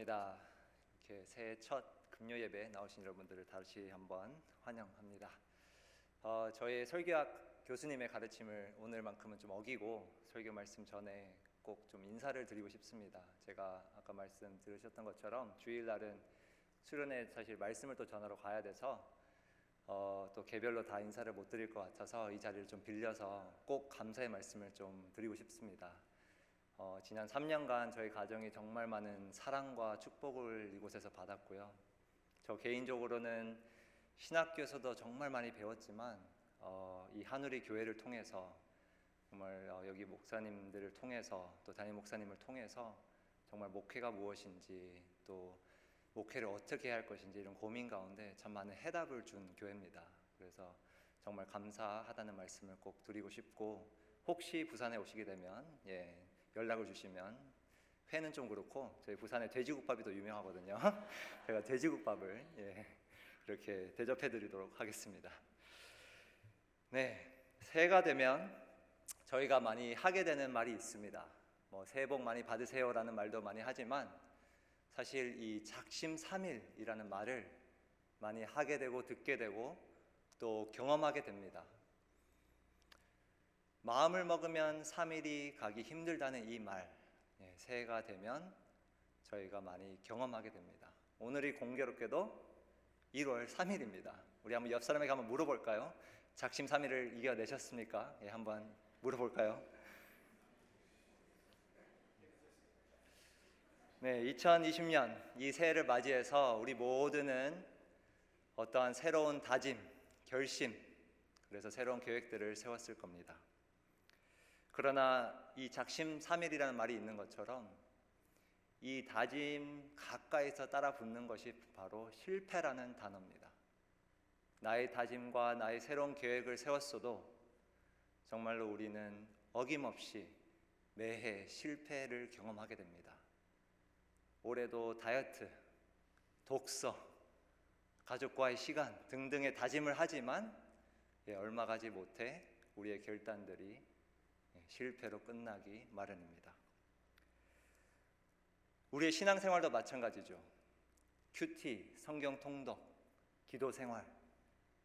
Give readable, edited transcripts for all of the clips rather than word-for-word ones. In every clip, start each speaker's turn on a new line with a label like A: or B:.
A: 반갑습니다. 이렇게 새해 첫 금요 예배 나오신 여러분들을 다시 한번 환영합니다. 저희 설교학 교수님의 가르침을 오늘만큼은 좀 어기고 설교 말씀 전에 꼭 좀 인사를 드리고 싶습니다. 제가 아까 말씀 들으셨던 것처럼 주일날은 수련회 사실 말씀을 또 전하러 가야 돼서 또 개별로 다 인사를 못 드릴 것 같아서 이 자리를 좀 빌려서 꼭 감사의 말씀을 좀 드리고 싶습니다. 지난 3년간 저희 가정이 정말 많은 사랑과 축복을 이곳에서 받았고요. 저 개인적으로는 신학교에서도 정말 많이 배웠지만 이 한우리 교회를 통해서 정말 여기 목사님들을 통해서 또 담임 목사님을 통해서 정말 목회가 무엇인지 또 목회를 어떻게 해야 할 것인지 이런 고민 가운데 참 많은 해답을 준 교회입니다. 그래서 정말 감사하다는 말씀을 꼭 드리고 싶고, 혹시 부산에 오시게 되면 연락을 주시면, 회는 좀 그렇고 저희 부산에 돼지국밥이 더 유명하거든요. 제가 돼지국밥을 이렇게 대접해 드리도록 하겠습니다. 새해가 되면 저희가 많이 하게 되는 말이 있습니다. 새해 복 많이 받으세요라는 말도 많이 하지만 사실 이 작심삼일이라는 말을 많이 하게 되고 듣게 되고 또 경험하게 됩니다. 마음을 먹으면 3일이 가기 힘들다는 이 말, 새해가 되면 저희가 많이 경험하게 됩니다. 오늘이 공교롭게도 1월 3일입니다. 우리 한번 옆 사람에게 한번 물어볼까요? 작심 3일을 이겨내셨습니까? 한번 물어볼까요? 2020년 이 새해를 맞이해서 우리 모두는 어떠한 새로운 다짐, 결심, 그래서 새로운 계획들을 세웠을 겁니다. 그러나 이 작심삼일이라는 말이 있는 것처럼 이 다짐 가까이서 따라 붙는 것이 바로 실패라는 단어입니다. 나의 다짐과 나의 새로운 계획을 세웠어도 정말로 우리는 어김없이 매해 실패를 경험하게 됩니다. 올해도 다이어트, 독서, 가족과의 시간 등등의 다짐을 하지만 얼마 가지 못해 우리의 결단들이 실패로 끝나기 마련입니다. 우리의 신앙생활도 마찬가지죠. 큐티, 성경 통독, 기도 생활,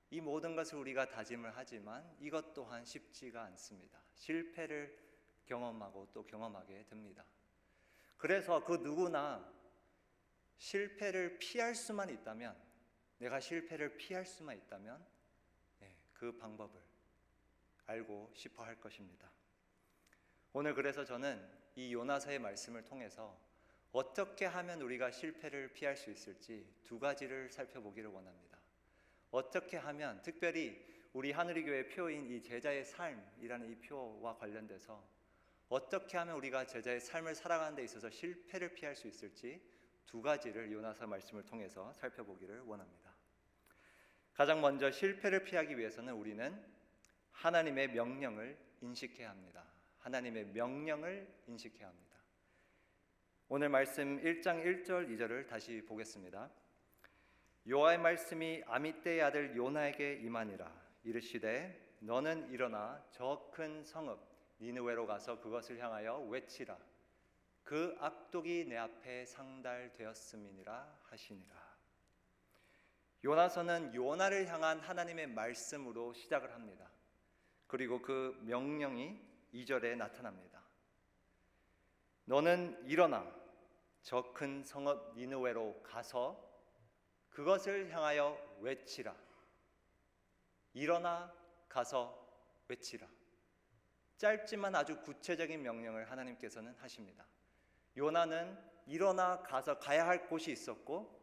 A: 이 모든 것을 우리가 다짐을 하지만 이것 또한 쉽지가 않습니다. 실패를 경험하고 또 경험하게 됩니다. 그래서 그 누구나 실패를 피할 수만 있다면, 내가 실패를 피할 수만 있다면 그 방법을 알고 싶어 할 것입니다. 오늘 그래서 저는 이 요나서의 말씀을 통해서 어떻게 하면 우리가 실패를 피할 수 있을지 두 가지를 살펴보기를 원합니다. 어떻게 하면, 특별히 우리 하늘의 교회 표인 이 제자의 삶이라는 이 표와 관련돼서 어떻게 하면 우리가 제자의 삶을 살아가는 데 있어서 실패를 피할 수 있을지 두 가지를 요나서 말씀을 통해서 살펴보기를 원합니다. 가장 먼저 실패를 피하기 위해서는 우리는 하나님의 명령을 인식해야 합니다. 하나님의 명령을 인식해야 합니다. 오늘 말씀 1장 1절 2절을 다시 보겠습니다. 여호와의 말씀이 아미떼의 아들 요나에게 임하니라. 이르시되 너는 일어나 저 큰 성읍 니느웨로 가서 그것을 향하여 외치라. 그 악독이 내 앞에 상달되었음이니라 하시니라. 요나서는 요나를 향한 하나님의 말씀으로 시작을 합니다. 그리고 그 명령이 2절에 나타납니다. 너는 일어나 저 큰 성읍 니느웨로 가서 그것을 향하여 외치라. 일어나 가서 외치라. 짧지만 아주 구체적인 명령을 하나님께서는 하십니다. 요나는 일어나 가서 가야 할 곳이 있었고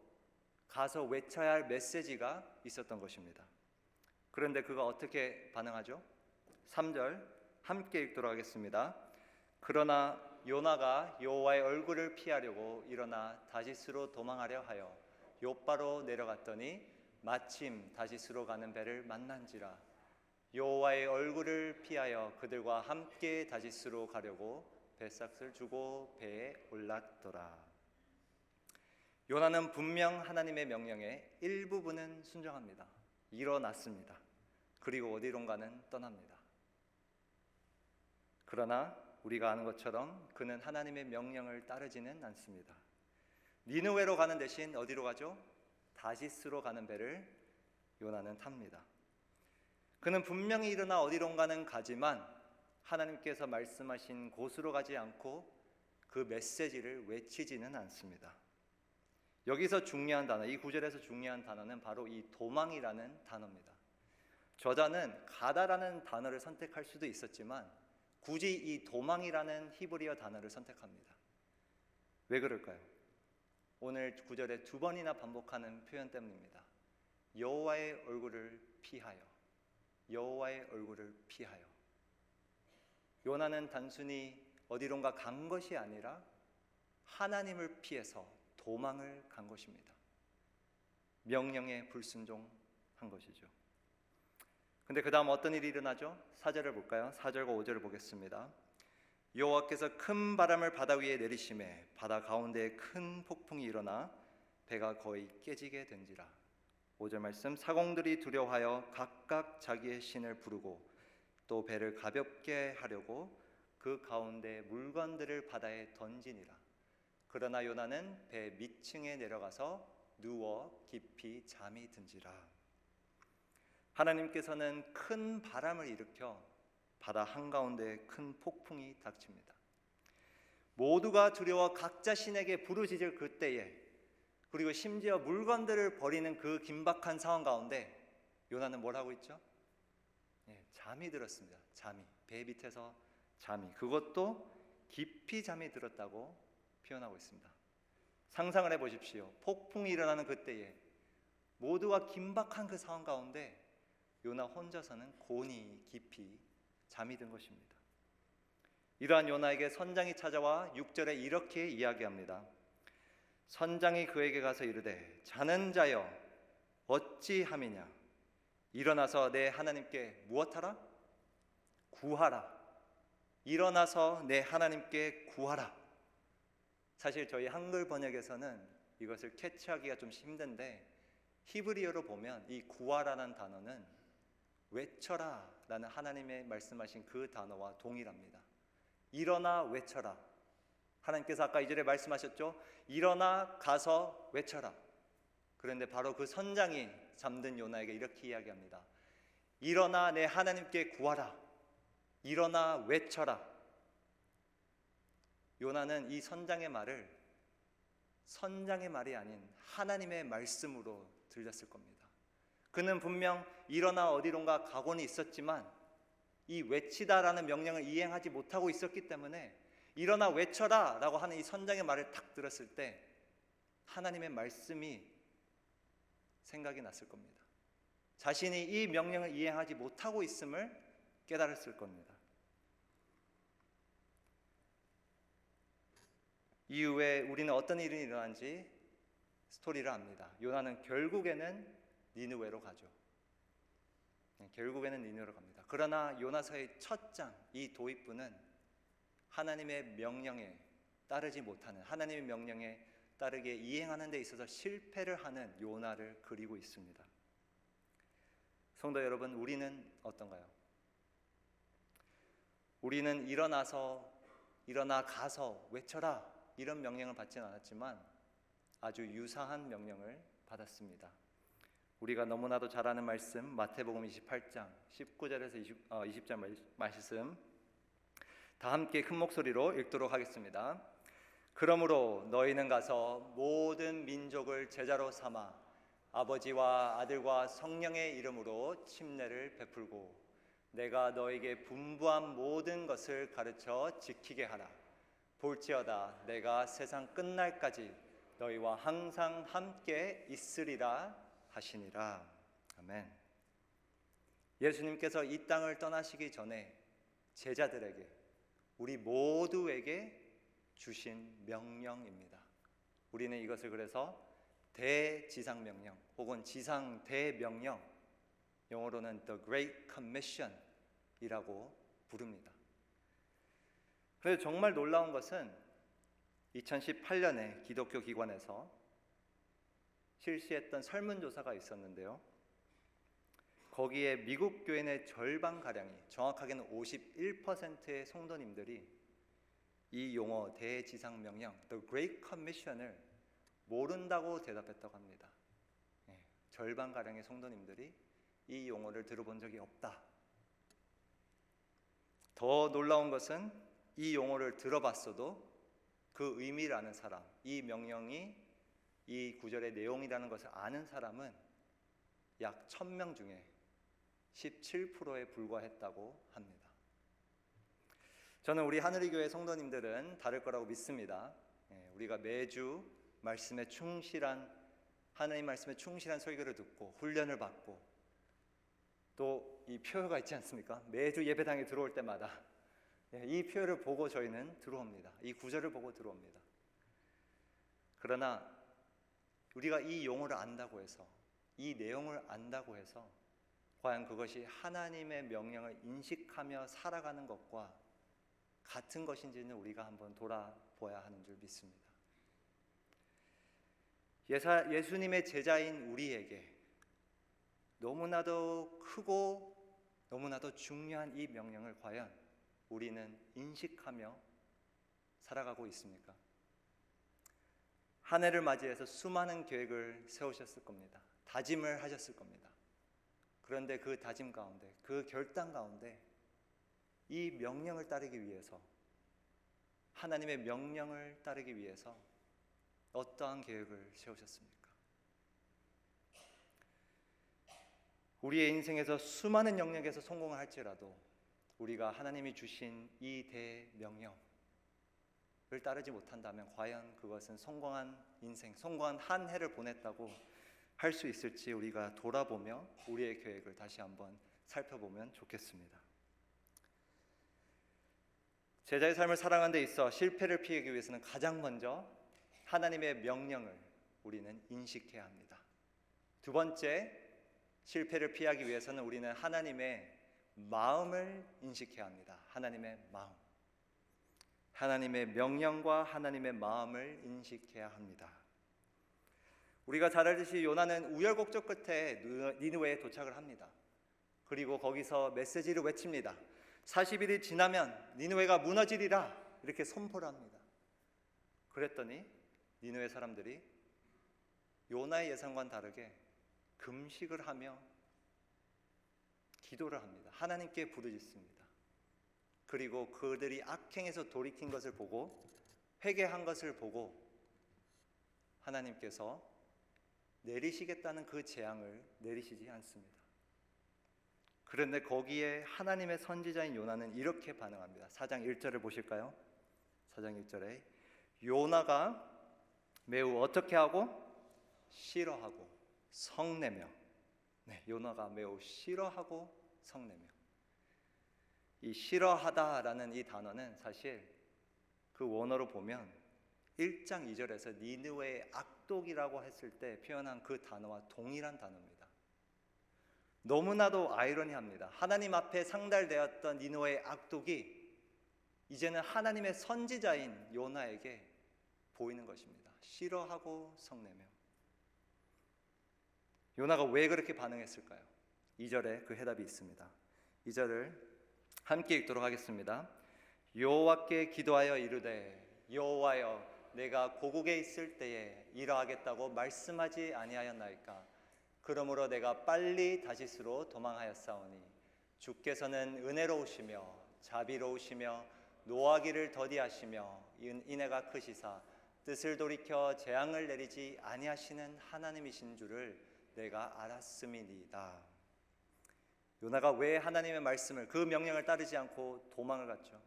A: 가서 외쳐야 할 메시지가 있었던 것입니다. 그런데 그가 어떻게 반응하죠? 3절 함께 읽도록 하겠습니다. 그러나 요나가 여호와의 얼굴을 피하려고 일어나 다시스로 도망하려 하여 욥바로 내려갔더니 마침 다시스로 가는 배를 만난지라. 여호와의 얼굴을 피하여 그들과 함께 다시스로 가려고 뱃삭을 주고 배에 올랐더라. 요나는 분명 하나님의 명령에 일부분은 순종합니다. 일어났습니다. 그리고 어디론가는 떠납니다. 그러나 우리가 아는 것처럼 그는 하나님의 명령을 따르지는 않습니다. 니느웨로 가는 대신 어디로 가죠? 다시스로 가는 배를 요나는 탑니다. 그는 분명히 일어나 어디론가는 가지만 하나님께서 말씀하신 곳으로 가지 않고 그 메시지를 외치지는 않습니다. 여기서 중요한 단어, 이 구절에서 중요한 단어는 바로 이 도망이라는 단어입니다. 저자는 가다라는 단어를 선택할 수도 있었지만 굳이 이 도망이라는 히브리어 단어를 선택합니다. 왜 그럴까요? 오늘 구절에 두 번이나 반복하는 표현 때문입니다. 여호와의 얼굴을 피하여, 여호와의 얼굴을 피하여. 요나는 단순히 어디론가 간 것이 아니라 하나님을 피해서 도망을 간 것입니다. 명령에 불순종한 것이죠. 근데 그 다음 어떤 일이 일어나죠? 4절을 볼까요? 4절과 5절을 보겠습니다. 여호와께서 큰 바람을 바다 위에 내리심에 바다 가운데에 큰 폭풍이 일어나 배가 거의 깨지게 된지라. 5절 말씀, 사공들이 두려워하여 각각 자기의 신을 부르고 또 배를 가볍게 하려고 그 가운데 물건들을 바다에 던지니라. 그러나 요나는 배 밑층에 내려가서 누워 깊이 잠이 든지라. 하나님께서는 큰 바람을 일으켜 바다 한가운데 큰 폭풍이 닥칩니다. 모두가 두려워 각자 신에게 부르짖을 그때에, 그리고 심지어 물건들을 버리는 그 긴박한 상황 가운데 요나는 뭘 하고 있죠? 잠이 들었습니다. 잠이, 배 밑에서 잠이, 그것도 깊이 잠이 들었다고 표현하고 있습니다. 상상을 해보십시오. 폭풍이 일어나는 그때에 모두가 긴박한 그 상황 가운데 요나 혼자서는 곤히 깊이 잠이 든 것입니다. 이러한 요나에게 선장이 찾아와 6절에 이렇게 이야기합니다. 선장이 그에게 가서 이르되 자는 자여 어찌함이냐, 일어나서 내 하나님께 무엇하라? 구하라. 일어나서 내 하나님께 구하라. 사실 저희 한글 번역에서는 이것을 캐치하기가 좀 힘든데 히브리어로 보면 이 구하라는 단어는 외쳐라 라는 하나님의 말씀하신 그 단어와 동일합니다. 일어나 외쳐라. 하나님께서 아까 2절에 말씀하셨죠? 일어나 가서 외쳐라. 그런데 바로 그 선장이 잠든 요나에게 이렇게 이야기합니다. 일어나 내 하나님께 구하라. 일어나 외쳐라. 요나는 이 선장의 말을 선장의 말이 아닌 하나님의 말씀으로 들렸을 겁니다. 그는 분명 일어나 어디론가 가고는 있었지만 이 외치다라는 명령을 이행하지 못하고 있었기 때문에 일어나 외쳐라 라고 하는 이 선장의 말을 딱 들었을 때 하나님의 말씀이 생각이 났을 겁니다. 자신이 이 명령을 이행하지 못하고 있음을 깨달았을 겁니다. 이후에 우리는 어떤 일이 일어난지 스토리를 압니다. 요나는 결국에는 니느웨로 가죠. 결국에는 니느웨로 갑니다. 그러나 요나서의 첫 장, 이 도입부는 하나님의 명령에 따르지 못하는, 하나님의 명령에 따르게 이행하는 데 있어서 실패를 하는 요나를 그리고 있습니다. 성도 여러분, 우리는 어떤가요? 우리는 일어나 가서 외쳐라 이런 명령을 받지는 않았지만 아주 유사한 명령을 받았습니다. 우리가 너무나도 잘 아는 말씀, 마태복음 28장 19절에서 20절 말씀 다 함께 큰 목소리로 읽도록 하겠습니다. 그러므로 너희는 가서 모든 민족을 제자로 삼아 아버지와 아들과 성령의 이름으로 침례를 베풀고 내가 너에게 분부한 모든 것을 가르쳐 지키게 하라. 볼지어다 내가 세상 끝날까지 너희와 항상 함께 있으리라 하시니라. 아멘. 예수님께서 이 땅을 떠나시기 전에 제자들에게, 우리 모두에게 주신 명령입니다. 우리는 이것을 그래서 대지상명령 혹은 지상대명령, 영어로는 The Great Commission 이라고 부릅니다. 그런데 정말 놀라운 것은 2018년에 기독교 기관에서 실시했던 설문조사가 있었는데요. 거기에 미국 교인의 절반가량이, 정확하게는 51%의 성도님들이 이 용어 대지상명령, The Great Commission을 모른다고 대답했다고 합니다. 절반가량의 성도님들이 이 용어를 들어본 적이 없다. 더 놀라운 것은 이 용어를 들어봤어도 그 의미를 아는 사람, 이 명령이 이 구절의 내용이라는 것을 아는 사람은 약 1000명 중에 17%에 불과했다고 합니다. 저는 우리 하늘의 교회 성도님들은 다를 거라고 믿습니다. 우리가 매주 말씀에 충실한, 하나님 말씀에 충실한 설교를 듣고 훈련을 받고 또 이 표어가 있지 않습니까? 매주 예배당에 들어올 때마다 이 표어를 보고 저희는 들어옵니다. 이 구절을 보고 들어옵니다. 그러나 우리가 이 용어를 안다고 해서, 이 내용을 안다고 해서 과연 그것이 하나님의 명령을 인식하며 살아가는 것과 같은 것인지는 우리가 한번 돌아보아야 하는 줄 믿습니다. 예수님의 제자인 우리에게 너무나도 크고 너무나도 중요한 이 명령을 과연 우리는 인식하며 살아가고 있습니까? 한 해를 맞이해서 수많은 계획을 세우셨을 겁니다. 다짐을 하셨을 겁니다. 그런데 그 다짐 가운데, 그 결단 가운데 이 명령을 따르기 위해서, 하나님의 명령을 따르기 위해서 어떠한 계획을 세우셨습니까? 우리의 인생에서 수많은 영역에서 성공을 할지라도 우리가 하나님이 주신 이 대명령을 따르지 못한다면 과연 그것은 성공한 인생, 성공한 한 해를 보냈다고 할 수 있을지 우리가 돌아보며 우리의 계획을 다시 한번 살펴보면 좋겠습니다. 제자의 삶을 살아가는 데 있어 실패를 피하기 위해서는 가장 먼저 하나님의 명령을 우리는 인식해야 합니다. 두 번째, 실패를 피하기 위해서는 우리는 하나님의 마음을 인식해야 합니다. 하나님의 마음. 하나님의 명령과 하나님의 마음을 인식해야 합니다. 우리가 잘 알듯이 요나는 우여곡절 끝에 니느웨에 도착을 합니다. 그리고 거기서 메시지를 외칩니다. 40일이 지나면 니느웨가 무너지리라, 이렇게 선포를 합니다. 그랬더니 니느웨 사람들이 요나의 예상과는 다르게 금식을 하며 기도를 합니다. 하나님께 부르짖습니다. 그리고 그들이 악행에서 돌이킨 것을 보고, 회개한 것을 보고 하나님께서 내리시겠다는 그 재앙을 내리시지 않습니다. 그런데 거기에 하나님의 선지자인 요나는 이렇게 반응합니다. 4장 1절을 보실까요? 4장 1절에 요나가 매우 어떻게 하고? 싫어하고 성내며. 요나가 매우 싫어하고 성내며. 이 싫어하다라는 이 단어는 사실 그 원어로 보면 1장 2절에서 니느웨의 악독이라고 했을 때 표현한 그 단어와 동일한 단어입니다. 너무나도 아이러니합니다. 하나님 앞에 상달되었던 니느웨의 악독이 이제는 하나님의 선지자인 요나에게 보이는 것입니다. 싫어하고 성내며. 요나가 왜 그렇게 반응했을까요? 2절에 그 해답이 있습니다. 2절을 함께 읽도록 하겠습니다. 여호와께 기도하여 이르되 여호와여, 내가 고국에 있을 때에 이러하겠다고 말씀하지 아니하였나이까? 그러므로 내가 빨리 다시스로 도망하였사오니 주께서는 은혜로우시며 자비로우시며 노하기를 더디하시며 인애가 크시사 뜻을 돌이켜 재앙을 내리지 아니하시는 하나님이신 줄을 내가 알았음이니이다. 요나가 왜 하나님의 말씀을, 그 명령을 따르지 않고 도망을 갔죠?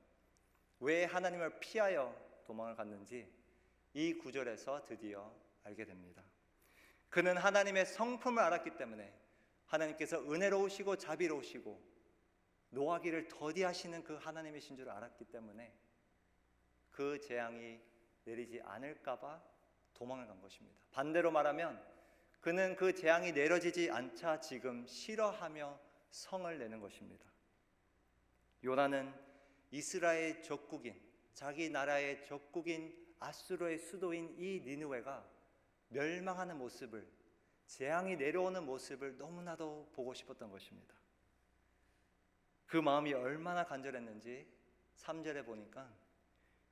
A: 왜 하나님을 피하여 도망을 갔는지 이 구절에서 드디어 알게 됩니다. 그는 하나님의 성품을 알았기 때문에, 하나님께서 은혜로우시고 자비로우시고 노하기를 더디하시는 그 하나님이신 줄 알았기 때문에 그 재앙이 내리지 않을까 봐 도망을 간 것입니다. 반대로 말하면 그는 그 재앙이 내려지지 않자 지금 싫어하며 성을 내는 것입니다. 요나는 이스라엘 적국인, 자기 나라의 적국인 아수르의 수도인 이 니느웨가 멸망하는 모습을, 재앙이 내려오는 모습을 너무나도 보고 싶었던 것입니다. 그 마음이 얼마나 간절했는지 3절에 보니까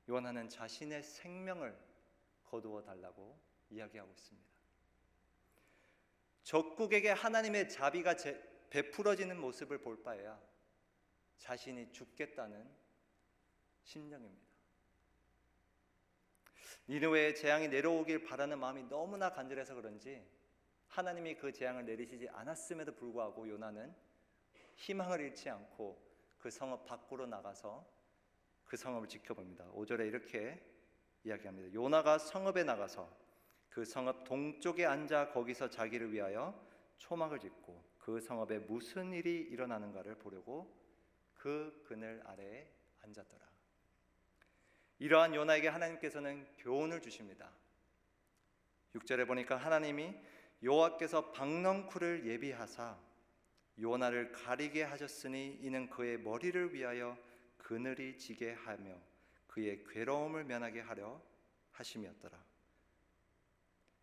A: 요나는 자신의 생명을 거두어 달라고 이야기하고 있습니다. 적국에게 하나님의 자비가 베풀어지는 모습을 볼 바에야 자신이 죽겠다는 심령입니다. 니느웨의 재앙이 내려오길 바라는 마음이 너무나 간절해서 그런지 하나님이 그 재앙을 내리시지 않았음에도 불구하고 요나는 희망을 잃지 않고 그 성읍 밖으로 나가서 그 성읍을 지켜봅니다. 5절에 이렇게 이야기합니다. 요나가 성읍에 나가서 그 성읍 동쪽에 앉아 거기서 자기를 위하여 초막을 짓고 그 성읍에 무슨 일이 일어나는가를 보려고 그 그늘 아래에 앉았더라. 이러한 요나에게 하나님께서는 교훈을 주십니다. 6절에 보니까 하나님이 여호와께서 박넝쿨을 예비하사 요나를 가리게 하셨으니 이는 그의 머리를 위하여 그늘이 지게 하며 그의 괴로움을 면하게 하려 하심이었더라.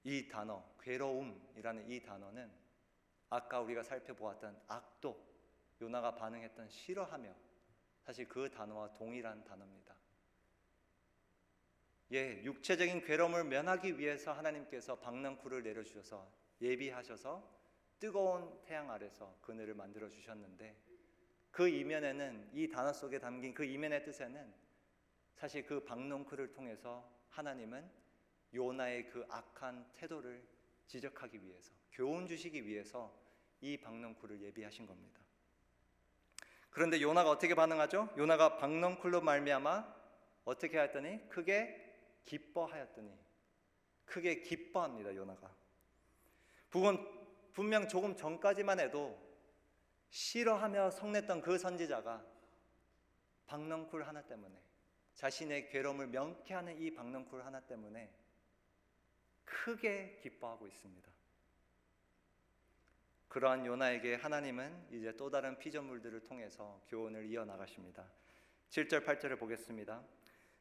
A: 이 단어, 괴로움이라는 이 단어는 아까 우리가 살펴보았던 악독, 요나가 반응했던 싫어하며 사실 그 단어와 동일한 단어입니다. 육체적인 괴로움을 면하기 위해서 하나님께서 박넝쿨을 내려주셔서 예비하셔서 뜨거운 태양 아래서 그늘을 만들어 주셨는데 그 이면에는, 이 단어 속에 담긴 그 이면의 뜻에는 사실 그 박넝쿨을 통해서 하나님은 요나의 그 악한 태도를 지적하기 위해서, 교훈 주시기 위해서 이 박넝쿨을 예비하신 겁니다. 그런데 요나가 어떻게 반응하죠? 요나가 박넝쿨로 말미암아 어떻게 하였더니 크게 기뻐합니다. 요나가. 분명 조금 전까지만 해도 싫어하며 성냈던 그 선지자가 박넝쿨 하나 때문에, 자신의 괴로움을 명쾌하는 이 박넝쿨 하나 때문에 크게 기뻐하고 있습니다. 그러한 요나에게 하나님은 이제 또 다른 피조물들을 통해서 교훈을 이어나가십니다. 7절 8절을 보겠습니다.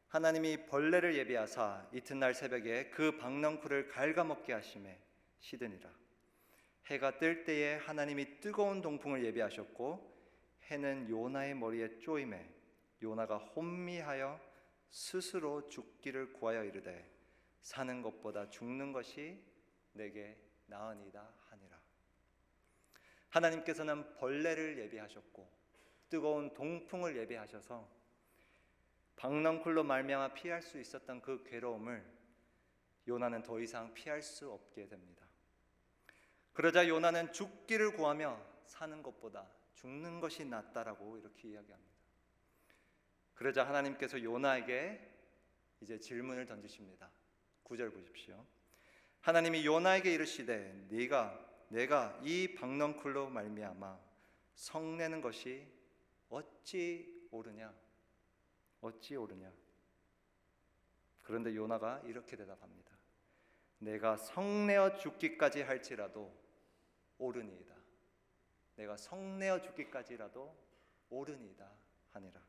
A: 하나님이 벌레를 예비하사 이튿날 새벽에 그 박넝쿨을 갉아먹게 하심에 시드니라. 해가 뜰 때에 하나님이 뜨거운 동풍을 예비하셨고 해는 요나의 머리에 쪼임에 요나가 혼미하여 스스로 죽기를 구하여 이르되 사는 것보다 죽는 것이 내게 나으니이다 하니라. 하나님께서는 벌레를 예비하셨고 뜨거운 동풍을 예비하셔서 박넝쿨로 말미암아 피할 수 있었던 그 괴로움을 요나는 더 이상 피할 수 없게 됩니다. 그러자 요나는 죽기를 구하며 사는 것보다 죽는 것이 낫다라고 이렇게 이야기합니다. 그러자 하나님께서 요나에게 이제 질문을 던지십니다. 9절 보십시오. 하나님이 요나에게 이르시되 내가 이 박넝쿨로 말미암아 성내는 것이 어찌 옳으냐. 그런데 요나가 이렇게 대답합니다. 내가 성내어 죽기까지 할지라도 옳으니이다. 내가 성내어 죽기까지라도 옳으니이다 하니라.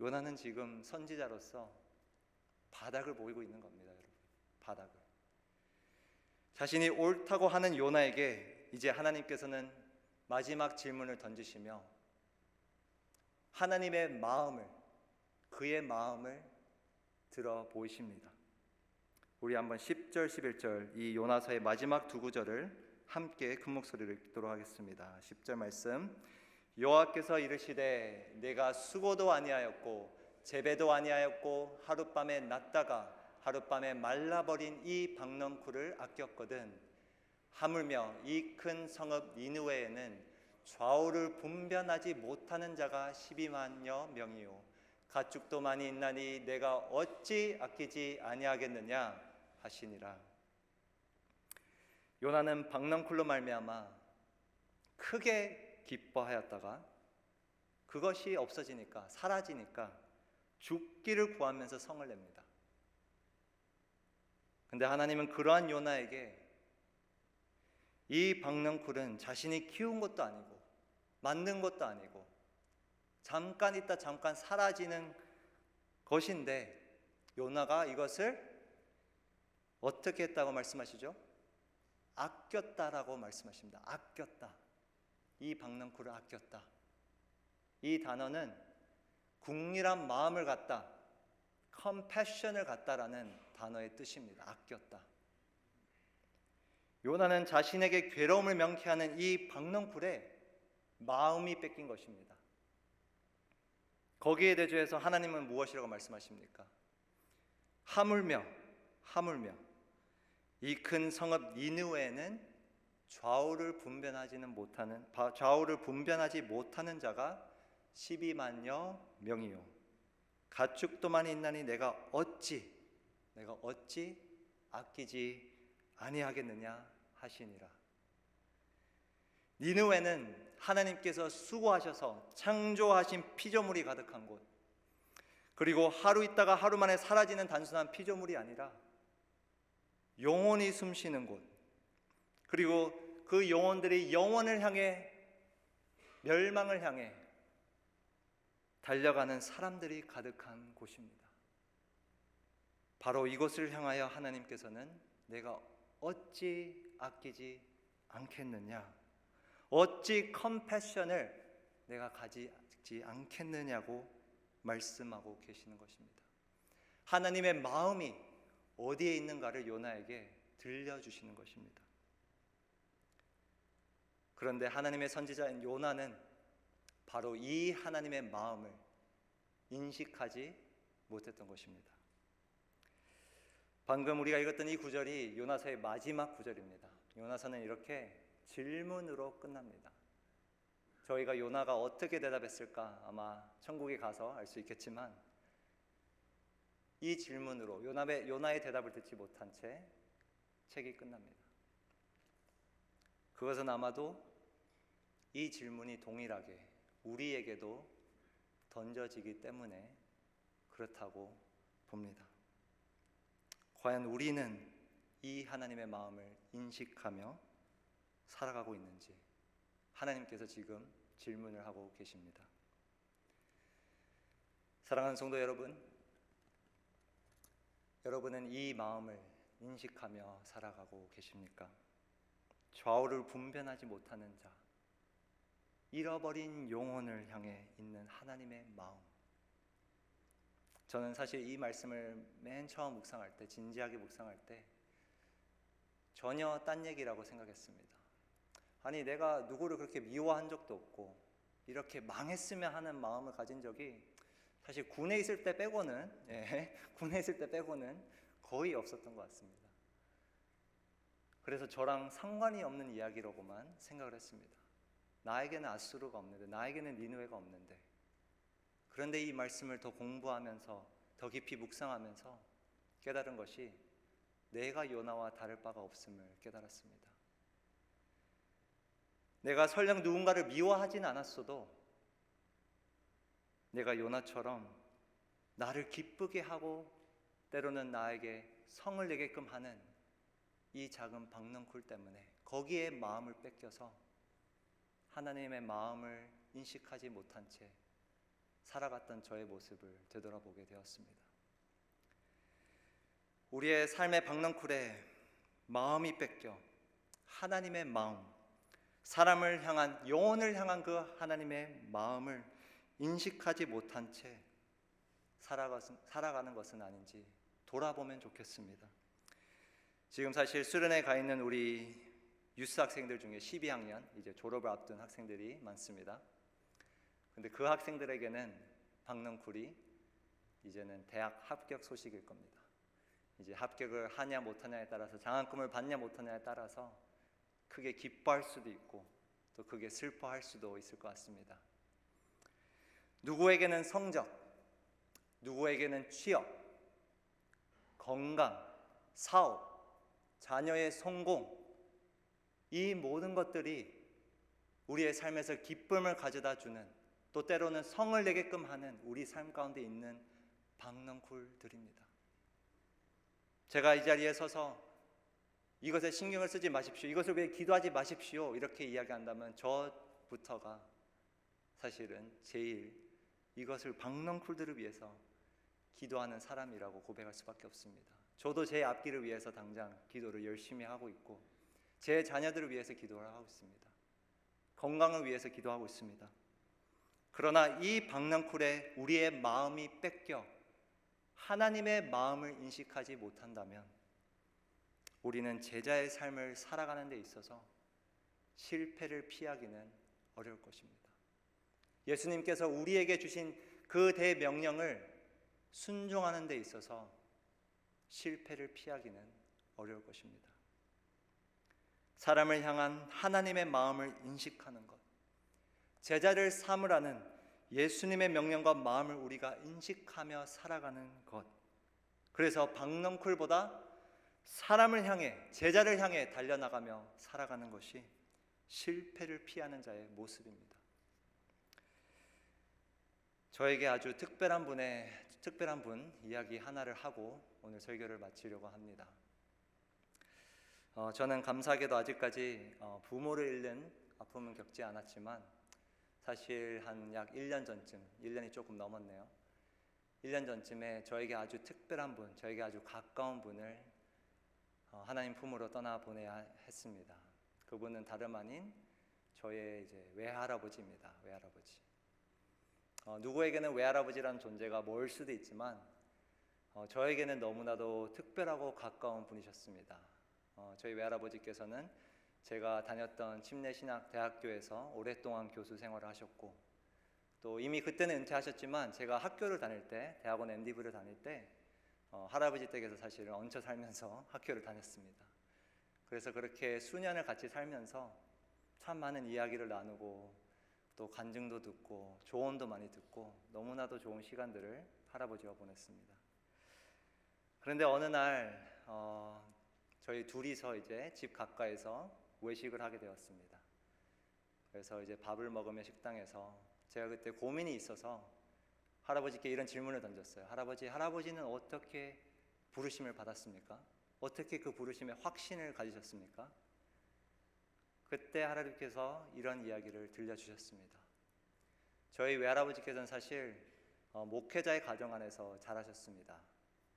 A: 요나는 지금 선지자로서 바닥을 보이고 있는 겁니다, 여러분. 바닥을. 자신이 옳다고 하는 요나에게 이제 하나님께서는 마지막 질문을 던지시며 하나님의 마음을, 그의 마음을 들어 보이십니다. 우리 한번 10절 11절 이 요나서의 마지막 두 구절을 함께 큰 목소리로 읽도록 하겠습니다. 10절 말씀. 여호와께서 이르시되 내가 수고도 아니하였고 재배도 아니하였고 하룻밤에 났다가 하룻밤에 말라버린 이 박넝쿨을 아꼈거든 하물며 이 큰 성읍 니느웨에는 좌우를 분별하지 못하는 자가 12만여 명이요 가축도 많이 있나니 내가 어찌 아끼지 아니하겠느냐 하시니라. 요나는 박넝쿨로 말미암아 크게 기뻐하였다가 그것이 없어지니까, 사라지니까 죽기를 구하면서 성을 냅니다. 근데 하나님은 그러한 요나에게 이 박넝쿨은 자신이 키운 것도 아니고 만든 것도 아니고 잠깐 있다 잠깐 사라지는 것인데 요나가 이것을 어떻게 했다고 말씀하시죠? 아꼈다라고 말씀하십니다. 아꼈다. 이 박넝쿨을 아꼈다. 이 단어는 궁일한 마음을 갖다, 컴패션을 갖다라는 단어의 뜻입니다. 아꼈다. 요나는 자신에게 괴로움을 명쾌하는 이 박넝쿨에 마음이 뺏긴 것입니다. 거기에 대조해서 하나님은 무엇이라고 말씀하십니까? 하물며 이 큰 성읍 니느웨는 좌우를 분변하지 못하는 자가 12만여 명이요 가축도만이 있나니 내가 어찌 아끼지 아니하겠느냐 하시니라. 니느웨는 하나님께서 수고하셔서 창조하신 피조물이 가득한 곳, 그리고 하루 있다가 하루 만에 사라지는 단순한 피조물이 아니라 영혼이 숨쉬는 곳, 그리고 그 영혼들이 영원을 향해, 멸망을 향해 달려가는 사람들이 가득한 곳입니다. 바로 이곳을 향하여 하나님께서는 내가 어찌 아끼지 않겠느냐, 어찌 컴패션을 내가 가지지 않겠느냐고 말씀하고 계시는 것입니다. 하나님의 마음이 어디에 있는가를 요나에게 들려주시는 것입니다. 그런데 하나님의 선지자인 요나는 바로 이 하나님의 마음을 인식하지 못했던 것입니다. 방금 우리가 읽었던 이 구절이 요나서의 마지막 구절입니다. 요나서는 이렇게 질문으로 끝납니다. 저희가 요나가 어떻게 대답했을까 아마 천국에 가서 알 수 있겠지만, 이 질문으로 요나의 대답을 듣지 못한 채 책이 끝납니다. 그것은 아마도 이 질문이 동일하게 우리에게도 던져지기 때문에 그렇다고 봅니다. 과연 우리는 이 하나님의 마음을 인식하며 살아가고 있는지 하나님께서 지금 질문을 하고 계십니다. 사랑하는 성도 여러분, 여러분은 이 마음을 인식하며 살아가고 계십니까? 좌우를 분별하지 못하는 자, 잃어버린 영혼을 향해 있는 하나님의 마음. 저는 사실 이 말씀을 맨 처음 묵상할 때, 진지하게 묵상할 때 전혀 딴 얘기라고 생각했습니다. 아니, 내가 누구를 그렇게 미워한 적도 없고 이렇게 망했으면 하는 마음을 가진 적이 사실 군에 있을 때 빼고는 거의 없었던 것 같습니다. 그래서 저랑 상관이 없는 이야기라고만 생각을 했습니다. 나에게는 아수르가 없는데, 나에게는 니느웨가 없는데. 그런데 이 말씀을 더 공부하면서, 더 깊이 묵상하면서 깨달은 것이 내가 요나와 다를 바가 없음을 깨달았습니다. 내가 설령 누군가를 미워하진 않았어도 내가 요나처럼 나를 기쁘게 하고 때로는 나에게 성을 내게끔 하는 이 작은 박넝쿨 때문에, 거기에 마음을 뺏겨서 하나님의 마음을 인식하지 못한 채 살아갔던 저의 모습을 되돌아보게 되었습니다. 우리의 삶의 박넝쿨에 마음이 뺏겨 하나님의 마음, 사람을 향한, 영혼을 향한 그 하나님의 마음을 인식하지 못한 채 살아가는 것은 아닌지 돌아보면 좋겠습니다. 지금 사실 수련회에 가 있는 우리 유스 학생들 중에 12학년 이제 졸업을 앞둔 학생들이 많습니다. 근데 그 학생들에게는 박넝쿨이 이제는 대학 합격 소식일 겁니다. 이제 합격을 하냐 못하냐에 따라서, 장학금을 받냐 못하냐에 따라서 크게 기뻐할 수도 있고 또 크게 슬퍼할 수도 있을 것 같습니다. 누구에게는 성적, 누구에게는 취업, 건강, 사업, 자녀의 성공, 이 모든 것들이 우리의 삶에서 기쁨을 가져다 주는, 또 때로는 성을 내게끔 하는 우리 삶 가운데 있는 박넝쿨들입니다. 제가 이 자리에 서서 이것에 신경을 쓰지 마십시오, 이것을 위해 기도하지 마십시오 이렇게 이야기한다면 저부터가 사실은 제일 이것을 박넝쿨들을 위해서 기도하는 사람이라고 고백할 수밖에 없습니다. 저도 제 앞길을 위해서 당장 기도를 열심히 하고 있고, 제 자녀들을 위해서 기도를 하고 있습니다. 건강을 위해서 기도하고 있습니다. 그러나 이 박넝쿨에 우리의 마음이 뺏겨 하나님의 마음을 인식하지 못한다면 우리는 제자의 삶을 살아가는 데 있어서 실패를 피하기는 어려울 것입니다. 예수님께서 우리에게 주신 그 대명령을 순종하는 데 있어서 실패를 피하기는 어려울 것입니다. 사람을 향한 하나님의 마음을 인식하는 것, 제자를 삼으라는 예수님의 명령과 마음을 우리가 인식하며 살아가는 것, 그래서 박넝쿨보다 사람을 향해, 제자를 향해 달려나가며 살아가는 것이 실패를 피하는 자의 모습입니다. 저에게 아주 특별한 분 이야기 하나를 하고 오늘 설교를 마치려고 합니다. 저는 감사하게도 아직까지 부모를 잃는 아픔은 겪지 않았지만 사실 한 약 1년 전쯤, 1년이 조금 넘었네요. 1년 전쯤에 저에게 아주 특별한 분, 저에게 아주 가까운 분을 하나님 품으로 떠나보내야 했습니다. 그분은 다름 아닌 저의 이제 외할아버지입니다. 외할아버지. 누구에게는 외할아버지라는 존재가 멀 수도 있지만 저에게는 너무나도 특별하고 가까운 분이셨습니다. 저희 외할아버지께서는 제가 다녔던 침례신학대학교에서 오랫동안 교수 생활을 하셨고, 또 이미 그때는 은퇴하셨지만 제가 학교를 다닐 때, 대학원 MD부를 다닐 때 할아버지 댁에서 사실은 얹혀 살면서 학교를 다녔습니다. 그래서 그렇게 수년을 같이 살면서 참 많은 이야기를 나누고 또 간증도 듣고 조언도 많이 듣고 너무나도 좋은 시간들을 할아버지와 보냈습니다. 그런데 어느 날 저희 둘이서 이제 집 가까이서 외식을 하게 되었습니다. 그래서 이제 밥을 먹으며 식당에서 제가 그때 고민이 있어서 할아버지께 이런 질문을 던졌어요. 할아버지는 어떻게 부르심을 받았습니까? 어떻게 그 부르심에 확신을 가지셨습니까? 그때 할아버지께서 이런 이야기를 들려주셨습니다. 저희 외할아버지께서는 사실 목회자의 가정 안에서 자라셨습니다.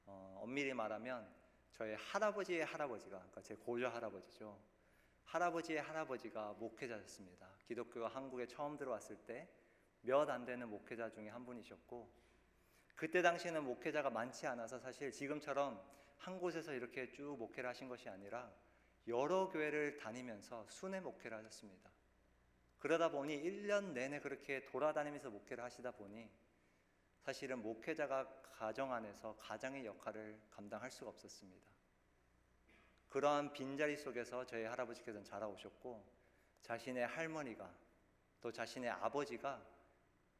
A: 엄밀히 말하면 저희 할아버지의 할아버지가, 그러니까 제 고조 할아버지죠. 할아버지의 할아버지가 목회자였습니다. 기독교가 한국에 처음 들어왔을 때 몇 안 되는 목회자 중에 한 분이셨고, 그때 당시에는 목회자가 많지 않아서 사실 지금처럼 한 곳에서 이렇게 쭉 목회를 하신 것이 아니라 여러 교회를 다니면서 순회 목회를 하셨습니다. 그러다 보니 1년 내내 그렇게 돌아다니면서 목회를 하시다 보니 사실은 목회자가 가정 안에서 가장의 역할을 감당할 수가 없었습니다. 그러한 빈자리 속에서 저희 할아버지께서는 자라오셨고, 자신의 할머니가 또 자신의 아버지가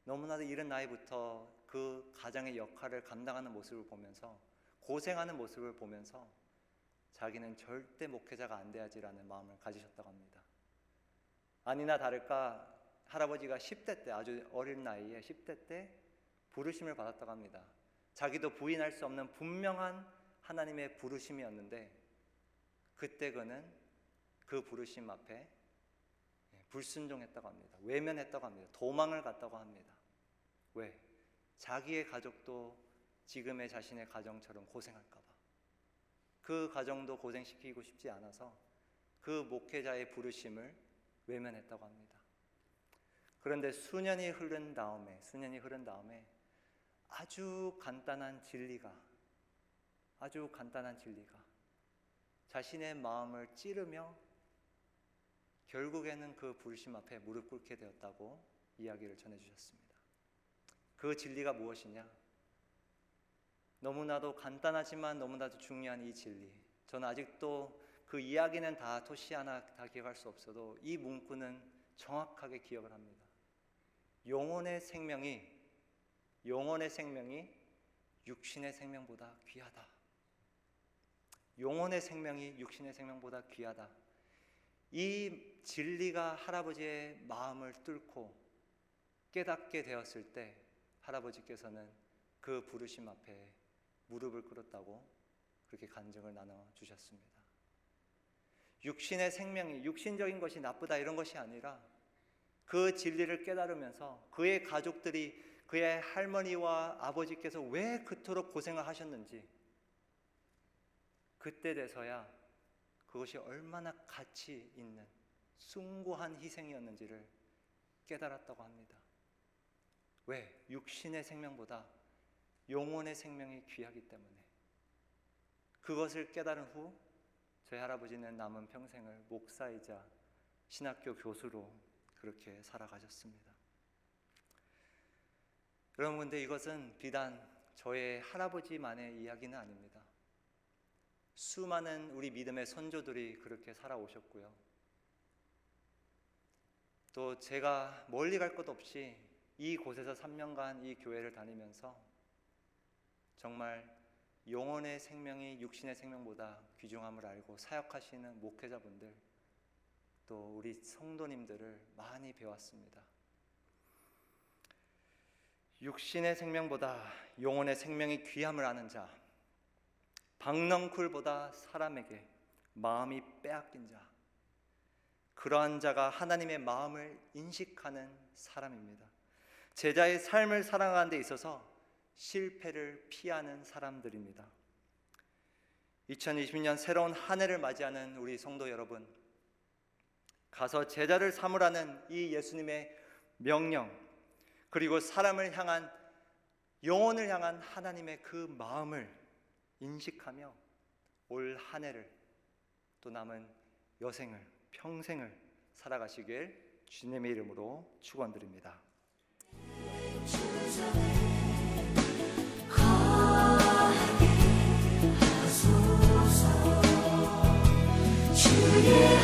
A: 너무나도 이른 나이부터 그 가장의 역할을 감당하는 모습을 보면서, 고생하는 모습을 보면서 자기는 절대 목회자가 안 돼야지라는 마음을 가지셨다고 합니다. 아니나 다를까 할아버지가 10대 때, 아주 어린 나이에 10대 때 부르심을 받았다고 합니다. 자기도 부인할 수 없는 분명한 하나님의 부르심이었는데, 그때 그는 그 부르심 앞에 불순종했다고 합니다. 외면했다고 합니다. 도망을 갔다고 합니다. 왜? 자기의 가족도 지금의 자신의 가정처럼 고생할까 봐. 그 가정도 고생시키고 싶지 않아서 그 목회자의 부르심을 외면했다고 합니다. 그런데 수년이 흐른 다음에 아주 간단한 진리가 자신의 마음을 찌르며 결국에는 그 부르심 앞에 무릎 꿇게 되었다고 이야기를 전해주셨습니다. 그 진리가 무엇이냐? 너무나도 간단하지만 너무나도 중요한 이 진리, 저는 아직도 그 이야기는 다 토시 하나 다 기억할 수 없어도 이 문구는 정확하게 기억을 합니다. 영혼의 생명이 육신의 생명보다 귀하다. 영혼의 생명이 육신의 생명보다 귀하다. 이 진리가 할아버지의 마음을 뚫고 깨닫게 되었을 때 할아버지께서는 그 부르심 앞에 무릎을 꿇었다고 그렇게 간증을 나눠주셨습니다. 육신의 생명이, 육신적인 것이 나쁘다 이런 것이 아니라 그 진리를 깨달으면서 그의 가족들이, 그의 할머니와 아버지께서 왜 그토록 고생을 하셨는지, 그때 돼서야 그것이 얼마나 가치 있는 숭고한 희생이었는지를 깨달았다고 합니다. 왜? 육신의 생명보다 영혼의 생명이 귀하기 때문에. 그것을 깨달은 후 저희 할아버지는 남은 평생을 목사이자 신학교 교수로 그렇게 살아가셨습니다. 여러분, 근데 이것은 비단 저의 할아버지만의 이야기는 아닙니다. 수많은 우리 믿음의 선조들이 그렇게 살아오셨고요. 또 제가 멀리 갈 것 없이 이곳에서 3년간 이 교회를 다니면서 정말 영혼의 생명이 육신의 생명보다 귀중함을 알고 사역하시는 목회자분들, 또 우리 성도님들을 많이 배웠습니다. 육신의 생명보다 영혼의 생명이 귀함을 아는 자, 박넝쿨보다 사람에게 마음이 빼앗긴 자, 그러한 자가 하나님의 마음을 인식하는 사람입니다. 제자의 삶을 살아가는 데 있어서 실패를 피하는 사람들입니다. 2020년 새로운 한 해를 맞이하는 우리 성도 여러분, 가서 제자를 삼으라는 이 예수님의 명령, 그리고 사람을 향한, 영혼을 향한 하나님의 그 마음을 인식하며 올 한 해를, 또 남은 여생을, 평생을 살아가시길 주님의 이름으로 축원드립니다. 주의